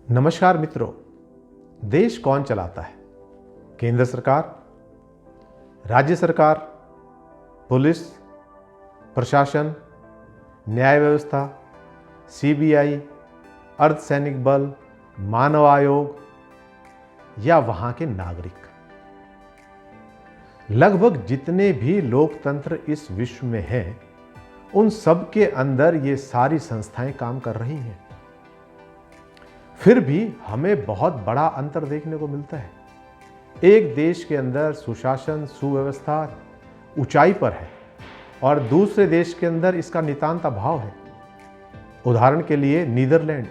नमस्कार मित्रों, देश कौन चलाता है? केंद्र सरकार, राज्य सरकार, पुलिस, प्रशासन, न्याय व्यवस्था, सीबीआई, अर्धसैनिक बल, मानव आयोग या वहां के नागरिक? लगभग जितने भी लोकतंत्र इस विश्व में हैं, उन सब के अंदर ये सारी संस्थाएं काम कर रही हैं। फिर भी हमें बहुत बड़ा अंतर देखने को मिलता है। एक देश के अंदर सुशासन, सुव्यवस्था ऊंचाई पर है और दूसरे देश के अंदर इसका नितांत अभाव है। उदाहरण के लिए नीदरलैंड,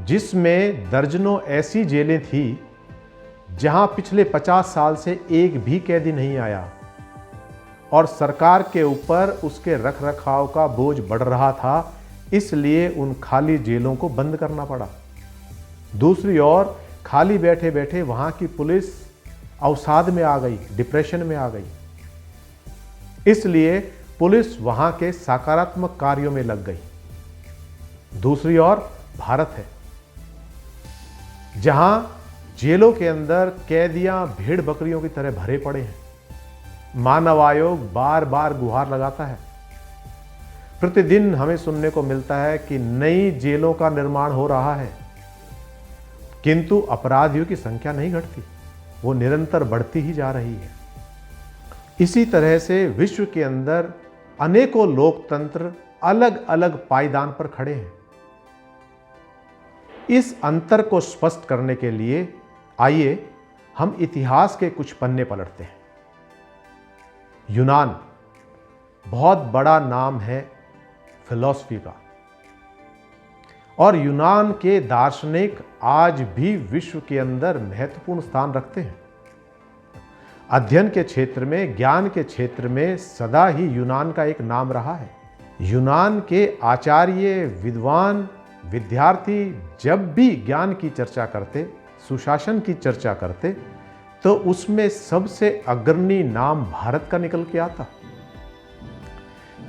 जिसमें दर्जनों ऐसी जेलें थी जहां पिछले 50 साल से एक भी कैदी नहीं आया और सरकार के ऊपर उसके रखरखाव का बोझ बढ़ रहा था, इसलिए उन खाली जेलों को बंद करना पड़ा। दूसरी ओर खाली बैठे बैठे वहां की पुलिस अवसाद में आ गई, डिप्रेशन में आ गई, इसलिए पुलिस वहां के सकारात्मक कार्यों में लग गई। दूसरी ओर भारत है, जहां जेलों के अंदर कैदियां भेड़ बकरियों की तरह भरे पड़े हैं। मानव आयोग बार बार गुहार लगाता है। प्रतिदिन हमें सुनने को मिलता है कि नई जेलों का निर्माण हो रहा है, किंतु अपराधियों की संख्या नहीं घटती, वो निरंतर बढ़ती ही जा रही है। इसी तरह से विश्व के अंदर अनेकों लोकतंत्र अलग अलग पायदान पर खड़े हैं। इस अंतर को स्पष्ट करने के लिए आइए हम इतिहास के कुछ पन्ने पलटते हैं। यूनान बहुत बड़ा नाम है फिलॉसफी का, और यूनान के दार्शनिक आज भी विश्व के अंदर महत्वपूर्ण स्थान रखते हैं। अध्ययन के क्षेत्र में, ज्ञान के क्षेत्र में सदा ही यूनान का एक नाम रहा है। यूनान के आचार्य, विद्वान, विद्यार्थी जब भी ज्ञान की चर्चा करते, सुशासन की चर्चा करते, तो उसमें सबसे अग्रणी नाम भारत का निकल के आता।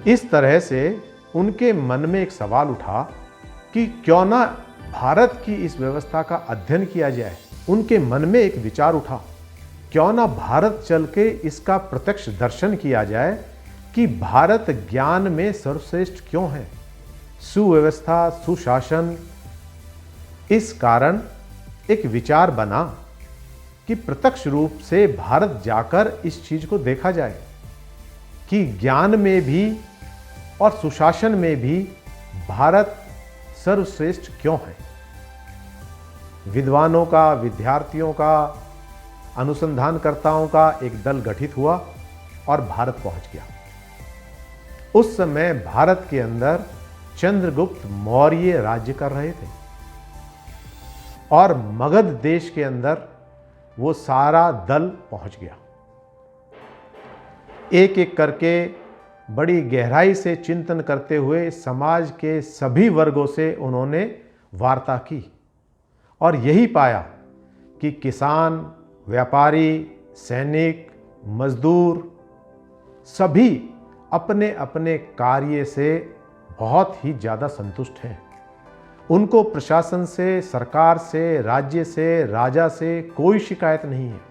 इस तरह से उनके मन में एक सवाल उठा कि क्यों ना भारत की इस व्यवस्था का अध्ययन किया जाए। उनके मन में एक विचार उठा, क्यों ना भारत चल के इसका प्रत्यक्ष दर्शन किया जाए कि भारत ज्ञान में सर्वश्रेष्ठ क्यों है, सुव्यवस्था, सुशासन। इस कारण एक विचार बना कि प्रत्यक्ष रूप से भारत जाकर इस चीज को देखा जाए कि ज्ञान में भी और सुशासन में भी भारत सर्वश्रेष्ठ क्यों है। विद्वानों का, विद्यार्थियों का, अनुसंधानकर्ताओं का एक दल गठित हुआ और भारत पहुंच गया। उस समय भारत के अंदर चंद्रगुप्त मौर्य राज्य कर रहे थे और मगध देश के अंदर वो सारा दल पहुंच गया। एक एक करके बड़ी गहराई से चिंतन करते हुए समाज के सभी वर्गों से उन्होंने वार्ता की और यही पाया कि किसान, व्यापारी, सैनिक, मजदूर सभी अपने अपने कार्य से बहुत ही ज़्यादा संतुष्ट हैं। उनको प्रशासन से, सरकार से, राज्य से, राजा से कोई शिकायत नहीं है।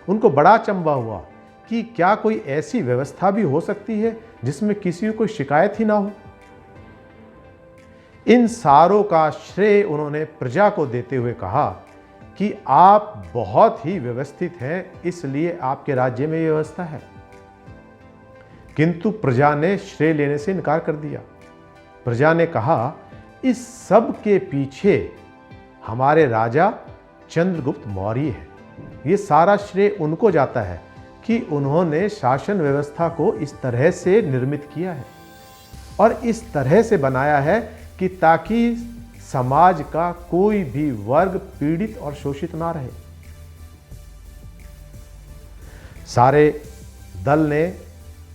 उनको बड़ा अचंभा हुआ कि क्या कोई ऐसी व्यवस्था भी हो सकती है जिसमें किसी को शिकायत ही ना हो। इन सारों का श्रेय उन्होंने प्रजा को देते हुए कहा कि आप बहुत ही व्यवस्थित हैं, इसलिए आपके राज्य में यह व्यवस्था है। किंतु प्रजा ने श्रेय लेने से इनकार कर दिया। प्रजा ने कहा, इस सब के पीछे हमारे राजा चंद्रगुप्त मौर्य है। ये सारा श्रेय उनको जाता है कि उन्होंने शासन व्यवस्था को इस तरह से निर्मित किया है और इस तरह से बनाया है कि ताकि समाज का कोई भी वर्ग पीड़ित और शोषित ना रहे। सारे दल ने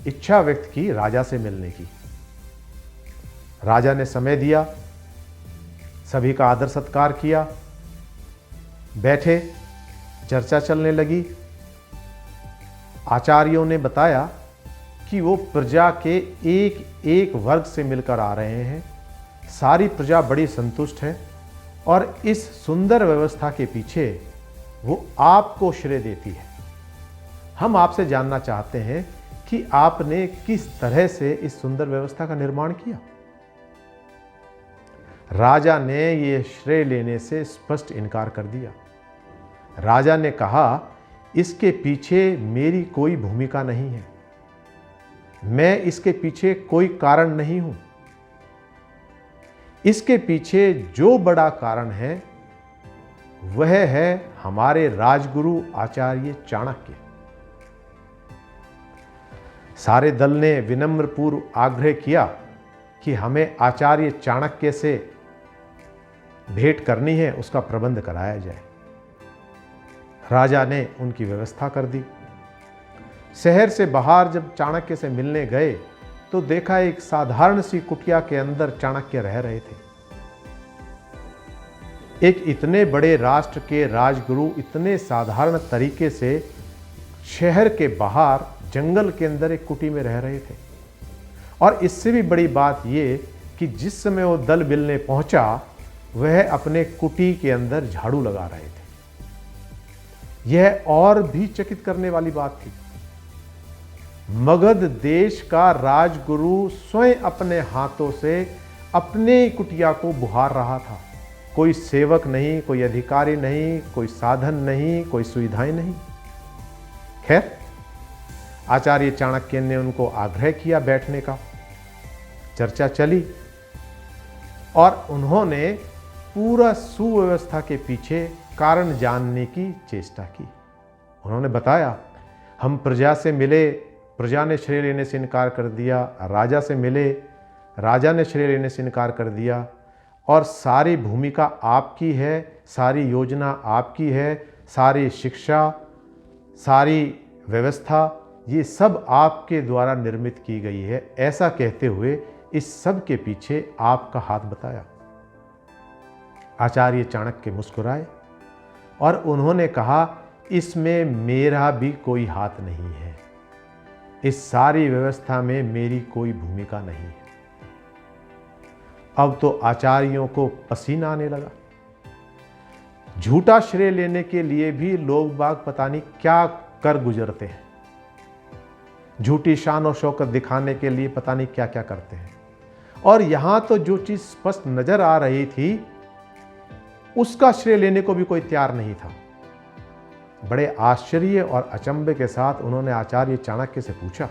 इच्छा व्यक्त की राजा से मिलने की। राजा ने समय दिया, सभी का आदर सत्कार किया, बैठे, चर्चा चलने लगी। आचार्यों ने बताया कि वो प्रजा के एक एक वर्ग से मिलकर आ रहे हैं, सारी प्रजा बड़ी संतुष्ट है और इस सुंदर व्यवस्था के पीछे वो आपको श्रेय देती है। हम आपसे जानना चाहते हैं कि आपने किस तरह से इस सुंदर व्यवस्था का निर्माण किया। राजा ने ये श्रेय लेने से स्पष्ट इनकार कर दिया। राजा ने कहा, इसके पीछे मेरी कोई भूमिका नहीं है, मैं इसके पीछे कोई कारण नहीं हूं। इसके पीछे जो बड़ा कारण है वह है हमारे राजगुरु आचार्य चाणक्य। सारे दल ने विनम्रपूर्व आग्रह किया कि हमें आचार्य चाणक्य से भेंट करनी है, उसका प्रबंध कराया जाए। राजा ने उनकी व्यवस्था कर दी। शहर से बाहर जब चाणक्य से मिलने गए तो देखा एक साधारण सी कुटिया के अंदर चाणक्य रह रहे थे। एक इतने बड़े राष्ट्र के राजगुरु इतने साधारण तरीके से शहर के बाहर जंगल के अंदर एक कुटी में रह रहे थे। और इससे भी बड़ी बात यह कि जिस समय वो दल मिलने पहुंचा वह अपने कुटी के अंदर झाड़ू लगा रहे थे। यह और भी चकित करने वाली बात थी। मगध देश का राजगुरु स्वयं अपने हाथों से अपने कुटिया को बुहार रहा था। कोई सेवक नहीं, कोई अधिकारी नहीं, कोई साधन नहीं, कोई सुविधाएं नहीं। खैर, आचार्य चाणक्य ने उनको आग्रह किया बैठने का। चर्चा चली और उन्होंने पूरा सुव्यवस्था के पीछे कारण जानने की चेष्टा की। उन्होंने बताया, हम प्रजा से मिले, प्रजा ने श्रेय लेने से इनकार कर दिया। राजा से मिले, राजा ने श्रेय लेने से इनकार कर दिया। और सारी भूमिका आपकी है, सारी योजना आपकी है, सारी शिक्षा, सारी व्यवस्था, ये सब आपके द्वारा निर्मित की गई है। ऐसा कहते हुए इस सब के पीछे आपका हाथ बताया। आचार्य चाणक्य मुस्कुराए और उन्होंने कहा, इसमें मेरा भी कोई हाथ नहीं है, इस सारी व्यवस्था में मेरी कोई भूमिका नहीं है। अब तो आचार्यों को पसीना आने लगा। झूठा श्रेय लेने के लिए भी लोग बाग पता नहीं क्या कर गुजरते हैं। झूठी शान और शौकत दिखाने के लिए पता नहीं क्या क्या करते हैं। और यहां तो जो चीज स्पष्ट नजर आ रही थी उसका श्रेय लेने को भी कोई तैयार नहीं था। बड़े आश्चर्य और अचंभे के साथ उन्होंने आचार्य चाणक्य से पूछा,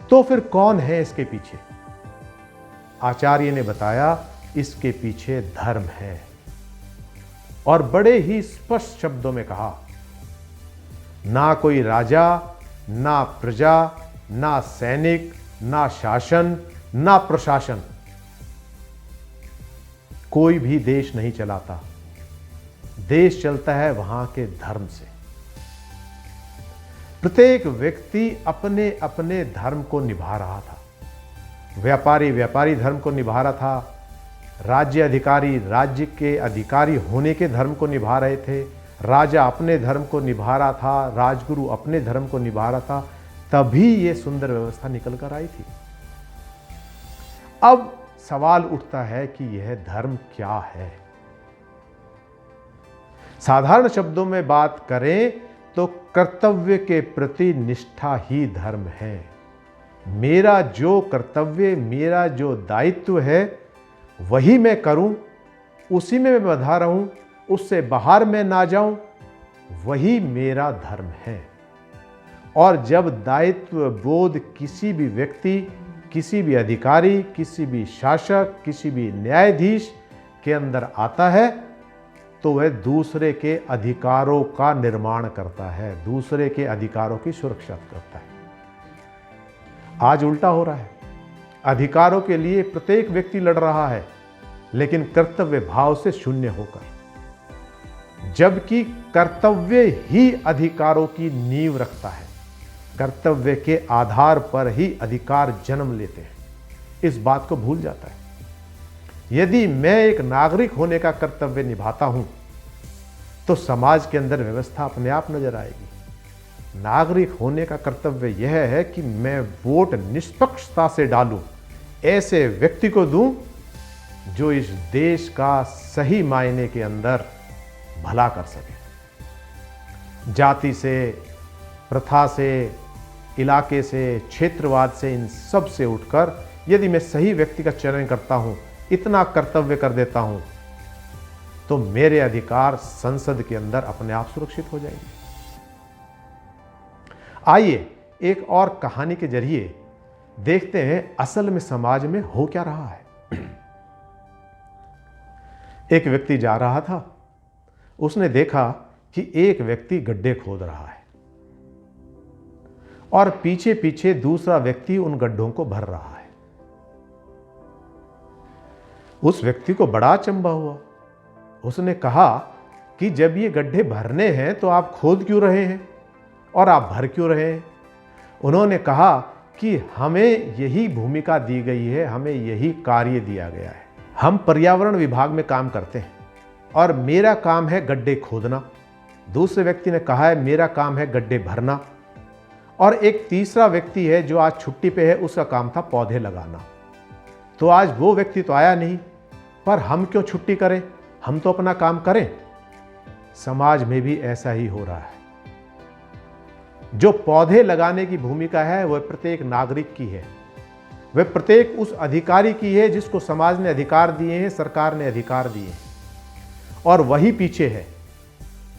तो फिर कौन है इसके पीछे? आचार्य ने बताया, इसके पीछे धर्म है। और बड़े ही स्पष्ट शब्दों में कहा, ना कोई राजा, ना प्रजा, ना सैनिक, ना शासन, ना प्रशासन, कोई भी देश नहीं चलाता। देश चलता है वहां के धर्म से। प्रत्येक व्यक्ति अपने अपने धर्म को निभा रहा था। व्यापारी व्यापारी धर्म को निभा रहा था, राज्य अधिकारी राज्य के अधिकारी होने के धर्म को निभा रहे थे, राजा अपने धर्म को निभा रहा था, राजगुरु अपने धर्म को निभा रहा था। तभी ये सुंदर व्यवस्था निकल कर आई थी। अब सवाल उठता है कि यह धर्म क्या है? साधारण शब्दों में बात करें तो कर्तव्य के प्रति निष्ठा ही धर्म है। मेरा जो कर्तव्य, मेरा जो दायित्व है वही मैं करूं, उसी में मैं बंधा रहूं, उससे बाहर मैं ना जाऊं, वही मेरा धर्म है। और जब दायित्व बोध किसी भी व्यक्ति, किसी भी अधिकारी, किसी भी शासक, किसी भी न्यायाधीश के अंदर आता है तो वह दूसरे के अधिकारों का निर्माण करता है, दूसरे के अधिकारों की सुरक्षा करता है। आज उल्टा हो रहा है। अधिकारों के लिए प्रत्येक व्यक्ति लड़ रहा है, लेकिन कर्तव्य भाव से शून्य होकर, जबकि कर्तव्य ही अधिकारों की नींव रखता है। कर्तव्य के आधार पर ही अधिकार जन्म लेते हैं। इस बात को भूल जाता है। यदि मैं एक नागरिक होने का कर्तव्य निभाता हूं तो समाज के अंदर व्यवस्था अपने आप नजर आएगी। नागरिक होने का कर्तव्य यह है कि मैं वोट निष्पक्षता से डालूं, ऐसे व्यक्ति को दूं जो इस देश का सही मायने के अंदर भला कर सके। जाति से, प्रथा से, इलाके से, क्षेत्रवाद से, इन सब से उठकर यदि मैं सही व्यक्ति का चयन करता हूं, इतना कर्तव्य कर देता हूं, तो मेरे अधिकार संसद के अंदर अपने आप सुरक्षित हो जाएंगे। आइए एक और कहानी के जरिए देखते हैं असल में समाज में हो क्या रहा है। एक व्यक्ति जा रहा था, उसने देखा कि एक व्यक्ति गड्ढे खोद रहा है और पीछे पीछे दूसरा व्यक्ति उन गड्ढों को भर रहा है। उस व्यक्ति को बड़ा अचंभा हुआ। उसने कहा कि जब ये गड्ढे भरने हैं तो आप खोद क्यों रहे हैं और आप भर क्यों रहे हैं? उन्होंने कहा कि हमें यही भूमिका दी गई है, हमें यही कार्य दिया गया है। हम पर्यावरण विभाग में काम करते हैं और मेरा काम है गड्ढे खोदना। दूसरे व्यक्ति ने कहा है मेरा काम है गड्ढे भरना। और एक तीसरा व्यक्ति है जो आज छुट्टी पे है, उसका काम था पौधे लगाना। तो आज वो व्यक्ति तो आया नहीं, पर हम क्यों छुट्टी करें, हम तो अपना काम करें। समाज में भी ऐसा ही हो रहा है। जो पौधे लगाने की भूमिका है वह प्रत्येक नागरिक की है, वह प्रत्येक उस अधिकारी की है जिसको समाज ने अधिकार दिए हैं, सरकार ने अधिकार दिए हैं, और वही पीछे है।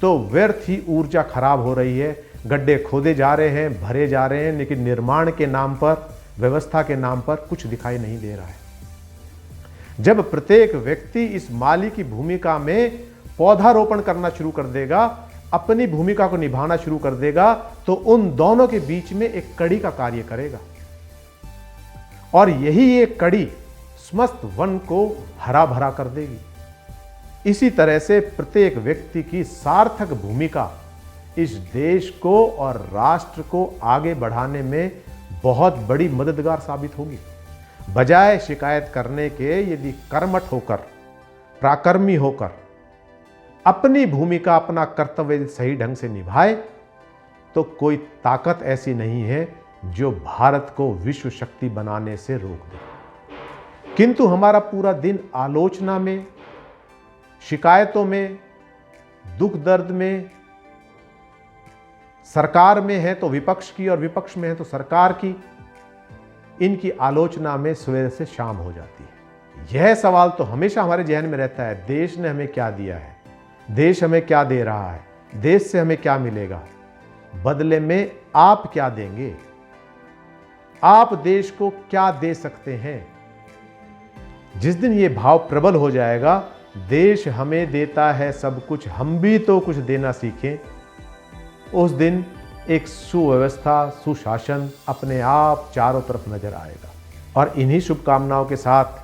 तो व्यर्थ ही ऊर्जा खराब हो रही है। गड्ढे खोदे जा रहे हैं, भरे जा रहे हैं, लेकिन निर्माण के नाम पर, व्यवस्था के नाम पर कुछ दिखाई नहीं दे रहा है। जब प्रत्येक व्यक्ति इस माली की भूमिका में पौधारोपण करना शुरू कर देगा, अपनी भूमिका को निभाना शुरू कर देगा, तो उन दोनों के बीच में एक कड़ी का कार्य करेगा और यही एक कड़ी समस्त वन को हरा भरा कर देगी। इसी तरह से प्रत्येक व्यक्ति की सार्थक भूमिका इस देश को और राष्ट्र को आगे बढ़ाने में बहुत बड़ी मददगार साबित होगी। बजाय शिकायत करने के यदि कर्मठ होकर, प्राकर्मी होकर अपनी भूमिका, अपना कर्तव्य सही ढंग से निभाए, तो कोई ताकत ऐसी नहीं है जो भारत को विश्व शक्ति बनाने से रोक दे। किंतु हमारा पूरा दिन आलोचना में, शिकायतों में, दुख दर्द में, सरकार में है तो विपक्ष की और विपक्ष में है तो सरकार की, इनकी आलोचना में सवेरे से शाम हो जाती है। यह सवाल तो हमेशा हमारे जहन में रहता है, देश ने हमें क्या दिया है, देश हमें क्या दे रहा है, देश से हमें क्या मिलेगा, बदले में आप क्या देंगे, आप देश को क्या दे सकते हैं। जिस दिन ये भाव प्रबल हो जाएगा, देश हमें देता है सब कुछ, हम भी तो कुछ देना सीखें, उस दिन एक सुव्यवस्था, सुशासन अपने आप चारों तरफ नजर आएगा। और इन्हीं शुभकामनाओं के साथ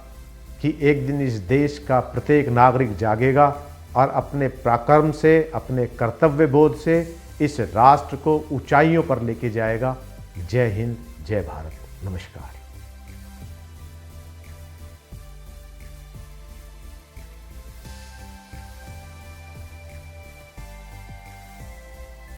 कि एक दिन इस देश का प्रत्येक नागरिक जागेगा और अपने पराक्रम से, अपने कर्तव्य बोध से इस राष्ट्र को ऊंचाइयों पर लेके जाएगा। जय हिंद, जय भारत, नमस्कार।